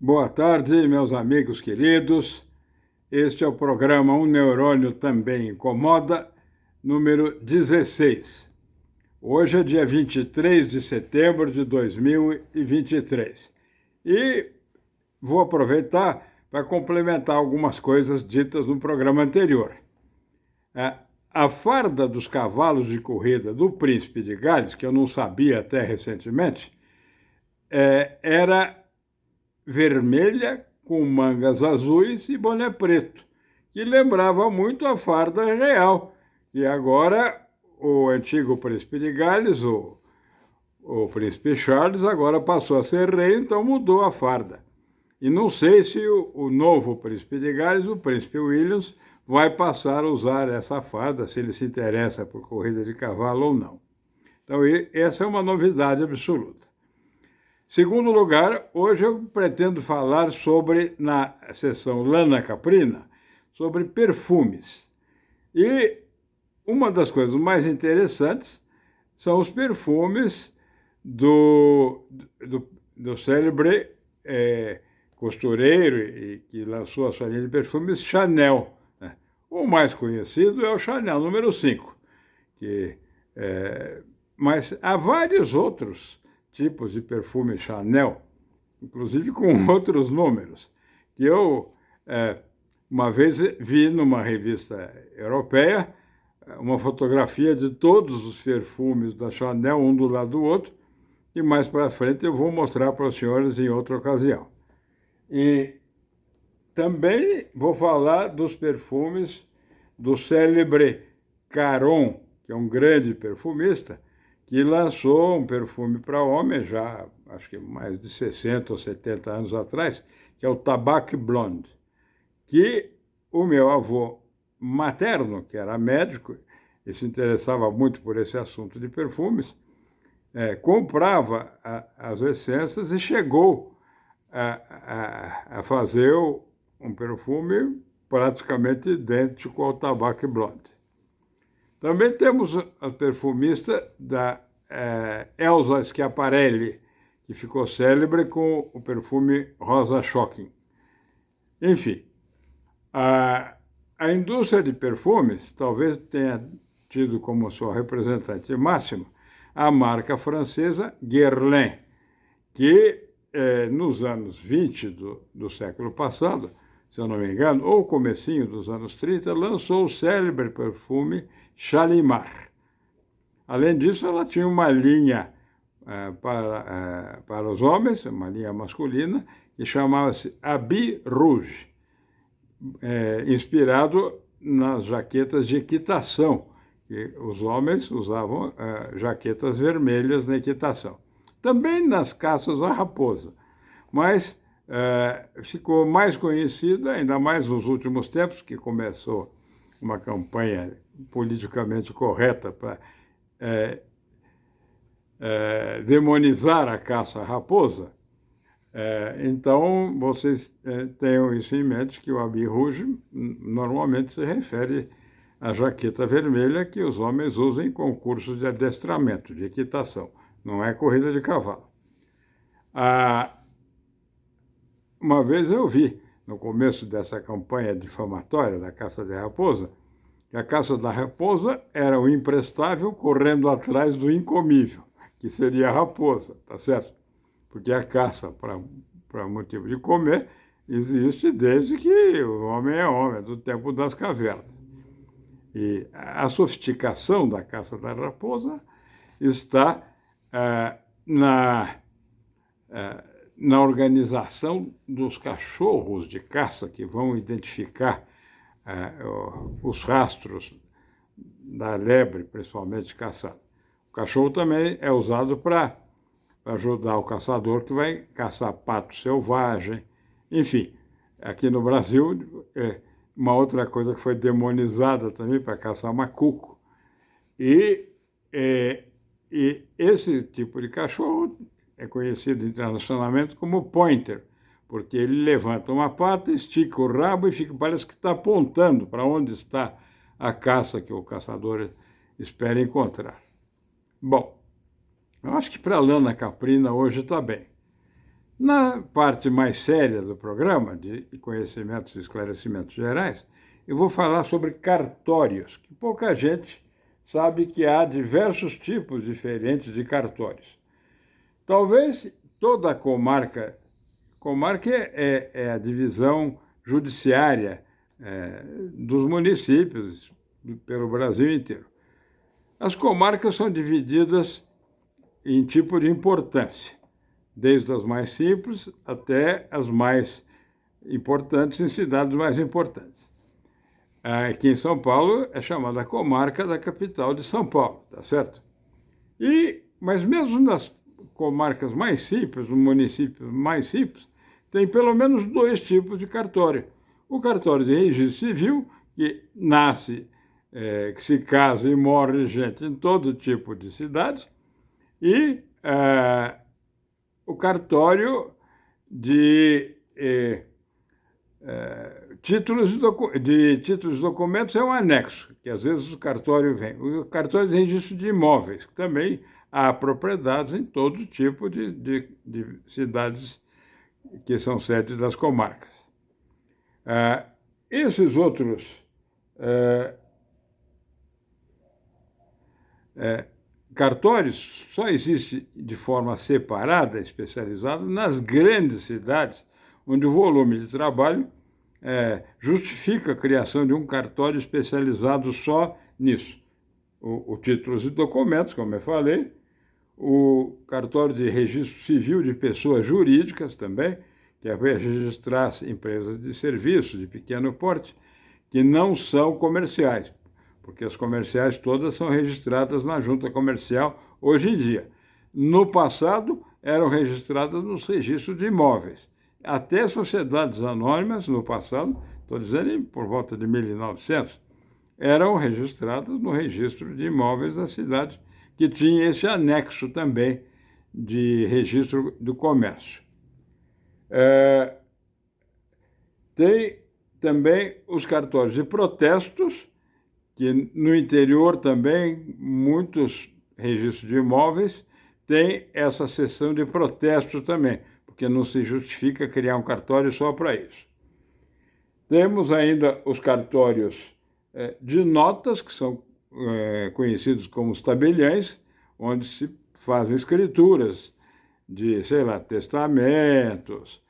Boa tarde, meus amigos queridos. Este é o programa Um Neurônio Também Incomoda, número 16. Hoje é dia 23 de setembro de 2023. E vou aproveitar para complementar algumas coisas ditas no programa anterior. A farda dos cavalos de corrida do Príncipe de Gales, que eu não sabia até recentemente, era vermelha com mangas azuis e boné preto, que lembrava muito a farda real. E agora o antigo príncipe de Gales, o príncipe Charles, agora passou a ser rei, então mudou a farda. E não sei se o novo príncipe de Gales, o príncipe Williams, vai passar a usar essa farda, se ele se interessa por corrida de cavalo ou não. Então, essa é uma novidade absoluta. Segundo lugar, hoje eu pretendo falar sobre, na sessão Lana Caprina, sobre perfumes. E uma das coisas mais interessantes são os perfumes do célebre costureiro que lançou a sua linha de perfumes Chanel, né? O mais conhecido é o Chanel número 5, mas há vários outros tipos de perfume Chanel, inclusive com outros números, que eu uma vez vi numa revista europeia uma fotografia de todos os perfumes da Chanel, um do lado do outro, e mais para frente eu vou mostrar para os senhores em outra ocasião. E também vou falar dos perfumes do célebre Caron, que é um grande perfumista, que lançou um perfume para homem já, acho que mais de 60 ou 70 anos atrás, que é o Tabac Blonde, que o meu avô materno, que era médico e se interessava muito por esse assunto de perfumes, comprava as essências e chegou a fazer um perfume praticamente idêntico ao Tabac Blonde. Também temos a perfumista da Elsa Schiaparelli, que ficou célebre com o perfume Rosa Shocking. Enfim, a indústria de perfumes talvez tenha tido como sua representante máxima a marca francesa Guerlain, que nos anos 20 do século passado, se eu não me engano, ou comecinho dos anos 30, lançou o célebre perfume Shalimar. Além disso, ela tinha uma linha para os homens, uma linha masculina, que chamava-se Habit Rouge, inspirado nas jaquetas de equitação, que os homens usavam jaquetas vermelhas na equitação. Também nas caças à raposa, mas ficou mais conhecida, ainda mais nos últimos tempos, que começou uma campanha politicamente correta para demonizar a caça à raposa. Então, vocês tenham isso em mente, que o Habit Rouge normalmente se refere à jaqueta vermelha que os homens usam em concursos de adestramento, de equitação, não é corrida de cavalo. Uma vez eu vi, no começo dessa campanha difamatória da caça da raposa, que a caça da raposa era o imprestável correndo atrás do incomível, que seria a raposa, tá certo? Porque a caça para motivo de comer existe desde que o homem é homem, do tempo das cavernas. E a sofisticação da caça da raposa está na organização dos cachorros de caça que vão identificar os rastros da lebre, principalmente caçada. O cachorro também é usado para ajudar o caçador que vai caçar pato selvagem. Enfim, aqui no Brasil, uma outra coisa que foi demonizada também para caçar macuco. E esse tipo de cachorro é conhecido internacionalmente como pointer, porque ele levanta uma pata, estica o rabo e parece que está apontando para onde está a caça que o caçador espera encontrar. Bom, eu acho que para a Lana Caprina hoje está bem. Na parte mais séria do programa, de conhecimentos e esclarecimentos gerais, eu vou falar sobre cartórios, que pouca gente sabe que há diversos tipos diferentes de cartórios. Talvez toda a comarca é a divisão judiciária dos municípios pelo Brasil inteiro. As comarcas são divididas em tipo de importância, desde as mais simples até as mais importantes em cidades mais importantes. Aqui em São Paulo é chamada comarca da capital de São Paulo, tá certo? Mas mesmo nas comarcas mais simples, nos municípios mais simples, tem pelo menos dois tipos de cartório. O cartório de registro civil, que nasce, que se casa e morre gente em todo tipo de cidade, e o cartório de títulos de documentos é um anexo, que às vezes o cartório vem. O cartório de registro de imóveis, que também há propriedades em todo tipo de cidades que são sedes das comarcas. Esses outros cartórios só existem de forma separada, especializada, nas grandes cidades, onde o volume de trabalho justifica a criação de um cartório especializado só nisso. O títulos e documentos, como eu falei, o cartório de registro civil de pessoas jurídicas também, que é registrar empresas de serviços de pequeno porte, que não são comerciais, porque as comerciais todas são registradas na junta comercial hoje em dia. No passado, eram registradas nos registros de imóveis. Até sociedades anônimas, no passado, estou dizendo por volta de 1900, eram registradas no registro de imóveis da cidade, que tinha esse anexo também de registro do comércio. Tem também os cartórios de protestos, que no interior também muitos registros de imóveis têm essa seção de protesto também, porque não se justifica criar um cartório só para isso. Temos ainda os cartórios de notas, que são conhecidos como os tabeliães, onde se fazem escrituras de, sei lá, testamentos,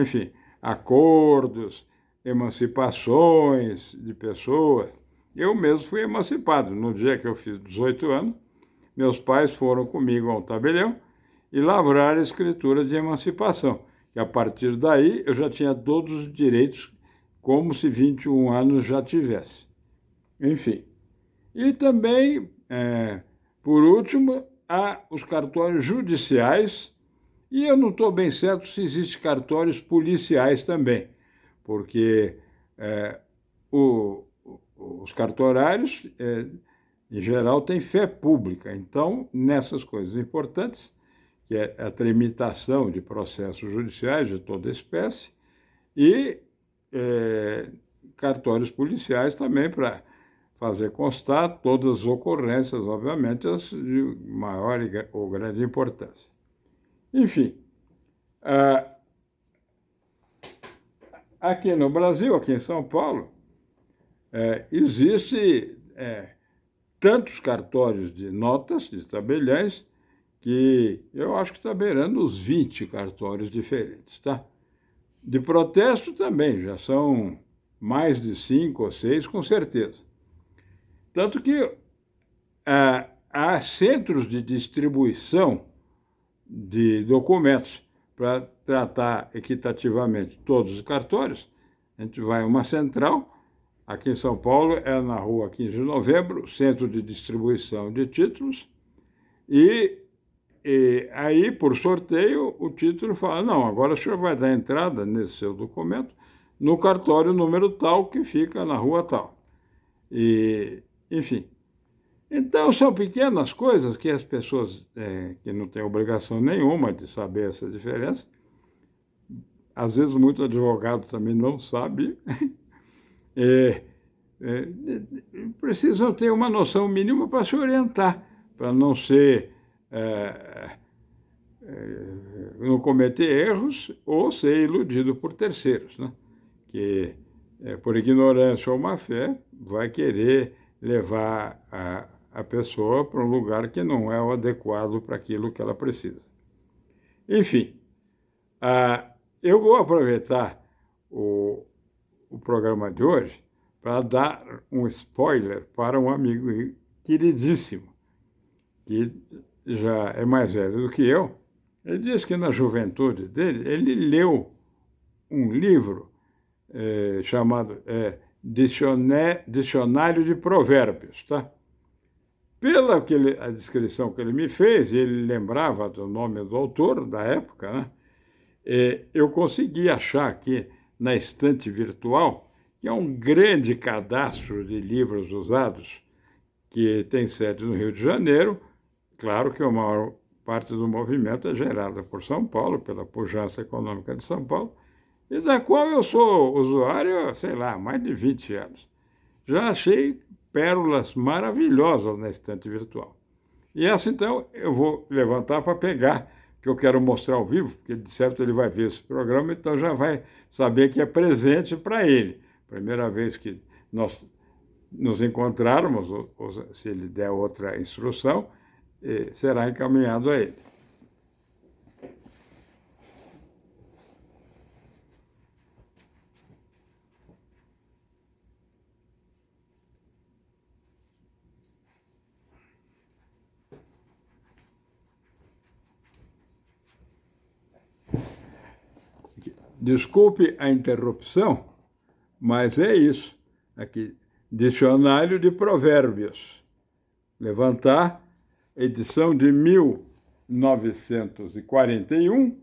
enfim, acordos, emancipações de pessoas. Eu mesmo fui emancipado. No dia que eu fiz 18 anos, meus pais foram comigo ao tabelião e lavraram a escritura de emancipação. E a partir daí eu já tinha todos os direitos, como se 21 anos já tivesse. Enfim. E também, por último, há os cartórios judiciais, e eu não estou bem certo se existem cartórios policiais também, porque os cartorários, em geral, têm fé pública. Então, nessas coisas importantes, que é a tramitação de processos judiciais de toda espécie, e cartórios policiais também para fazer constar todas as ocorrências, obviamente, as de maior ou grande importância. Enfim, aqui no Brasil, aqui em São Paulo, existe tantos cartórios de notas, de tabeliães, que eu acho que está beirando os 20 cartórios diferentes, tá? De protesto também, já são mais de 5 ou 6, com certeza. Tanto que há centros de distribuição de documentos para tratar equitativamente todos os cartórios. A gente vai a uma central, aqui em São Paulo é na rua 15 de Novembro, centro de distribuição de títulos, e aí, por sorteio, o título fala, não, agora o senhor vai dar entrada nesse seu documento no cartório número tal, que fica na rua tal. Enfim. Então, são pequenas coisas que as pessoas que não têm obrigação nenhuma de saber essa diferença, às vezes muito advogado também não sabe, precisam ter uma noção mínima para se orientar, para não ser não cometer erros ou ser iludido por terceiros, né? Que, por ignorância ou má fé, vai querer levar a pessoa para um lugar que não é o adequado para aquilo que ela precisa. Enfim, eu vou aproveitar o programa de hoje para dar um spoiler para um amigo queridíssimo, que já é mais velho do que eu. Ele diz que na juventude dele, ele leu um livro chamado Dicionário de Provérbios, tá? Pela a descrição que ele me fez, ele lembrava do nome do autor da época, né? Eu consegui achar aqui na estante virtual, que é um grande cadastro de livros usados, que tem sede no Rio de Janeiro. Claro que a maior parte do movimento é gerada por São Paulo, pela pujança econômica de São Paulo, e da qual eu sou usuário, sei lá, há mais de 20 anos. Já achei pérolas maravilhosas na estante virtual. E essa, então, eu vou levantar para pegar, que eu quero mostrar ao vivo, porque de certo ele vai ver esse programa, então já vai saber que é presente para ele. Primeira vez que nós nos encontrarmos, ou se ele der outra instrução, será encaminhado a ele. Desculpe a interrupção, mas é isso. Aqui, Dicionário de Provérbios. Levantar, edição de 1941,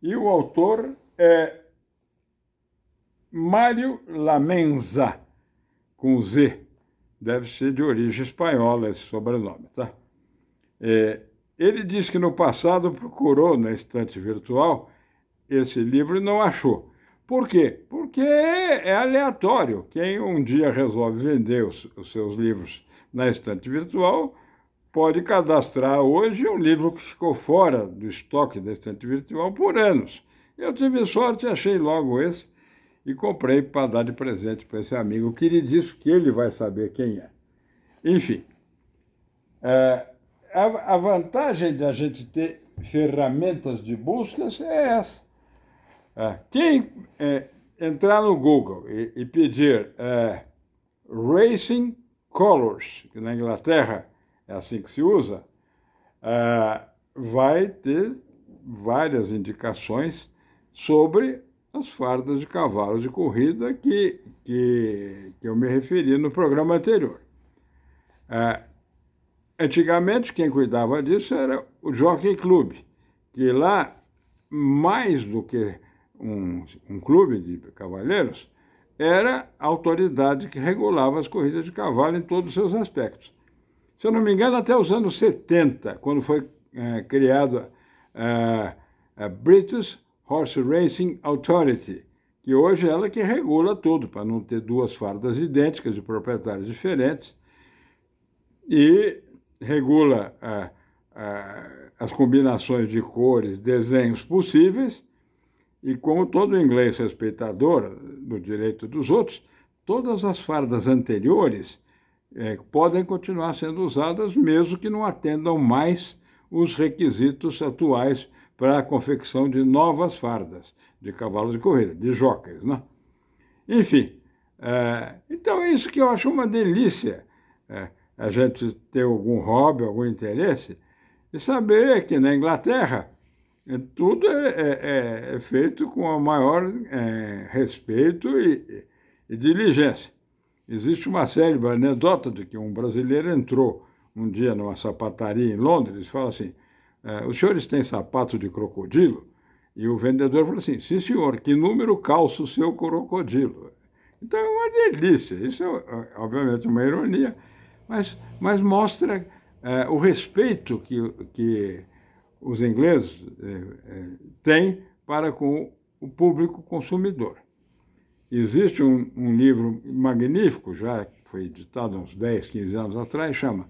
e o autor é Mário Lamenza, com Z. Deve ser de origem espanhola esse sobrenome, tá? Ele diz que no passado procurou na estante virtual esse livro e não achou. Por quê? Porque é aleatório. Quem um dia resolve vender os seus livros na estante virtual pode cadastrar hoje um livro que ficou fora do estoque da estante virtual por anos. Eu tive sorte e achei logo esse e comprei para dar de presente para esse amigo queridíssimo, que ele vai saber quem é. Enfim, a vantagem da gente ter ferramentas de buscas é essa. Quem entrar no Google e pedir Racing Colors, que na Inglaterra é assim que se usa, vai ter várias indicações sobre as fardas de cavalo de corrida que eu me referi no programa anterior. Antigamente, quem cuidava disso era o Jockey Club, que lá, mais do que um clube de cavaleiros, era a autoridade que regulava as corridas de cavalo em todos os seus aspectos. Se eu não me engano, até os anos 70, quando foi criado a British Horse Racing Authority, que hoje é ela que regula tudo, para não ter duas fardas idênticas de proprietários diferentes, e regula as combinações de cores, desenhos possíveis. E como todo inglês respeitador do direito dos outros, todas as fardas anteriores podem continuar sendo usadas, mesmo que não atendam mais os requisitos atuais para a confecção de novas fardas de cavalos de corrida, de jockeys, né? Enfim, então é isso que eu acho uma delícia, a gente ter algum hobby, algum interesse, e saber que na Inglaterra tudo é feito com o maior respeito e diligência. Existe uma célebre anedota de que um brasileiro entrou um dia numa sapataria em Londres e fala assim, os senhores têm sapato de crocodilo? E o vendedor falou assim, sim senhor, que número calça o seu crocodilo? Então é uma delícia, isso é obviamente uma ironia, mas mostra o respeito que os ingleses têm para com o público consumidor. Existe um livro magnífico, já foi editado há uns 10, 15 anos atrás, chama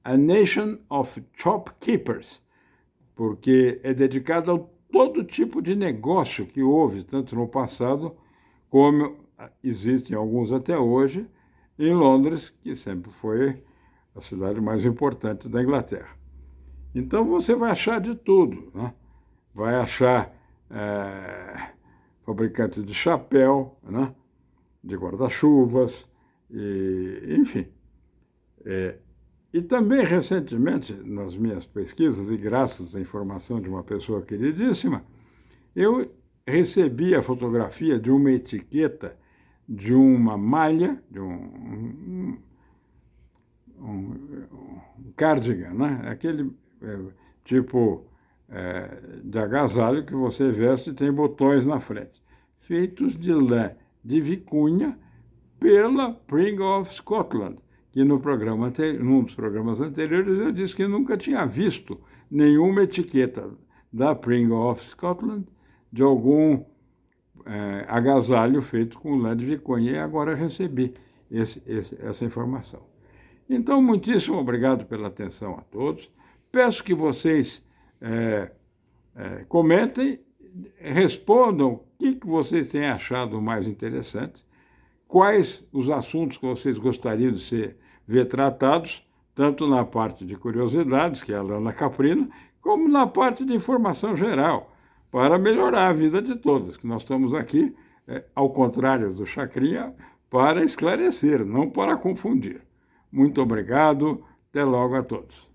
A Nation of Shopkeepers, porque é dedicado ao todo tipo de negócio que houve, tanto no passado como existem alguns até hoje, em Londres, que sempre foi a cidade mais importante da Inglaterra. Então você vai achar de tudo, né? Vai achar fabricantes de chapéu, né? De guarda-chuvas, enfim. E também, recentemente, nas minhas pesquisas, e graças à informação de uma pessoa queridíssima, eu recebi a fotografia de uma etiqueta de uma malha, de um cardigan, né? Aquele tipo de agasalho que você veste e tem botões na frente, feitos de lã de vicunha pela Pring of Scotland, que num dos programas anteriores eu disse que nunca tinha visto nenhuma etiqueta da Pring of Scotland de algum agasalho feito com lã de vicunha, e agora recebi essa informação. Então, muitíssimo obrigado pela atenção a todos. Peço que vocês comentem, respondam o que vocês têm achado mais interessante, quais os assuntos que vocês gostariam de ver tratados, tanto na parte de curiosidades, que é a Lana Caprina, como na parte de informação geral, para melhorar a vida de todos, que nós estamos aqui, ao contrário do Chacrinha, para esclarecer, não para confundir. Muito obrigado, até logo a todos.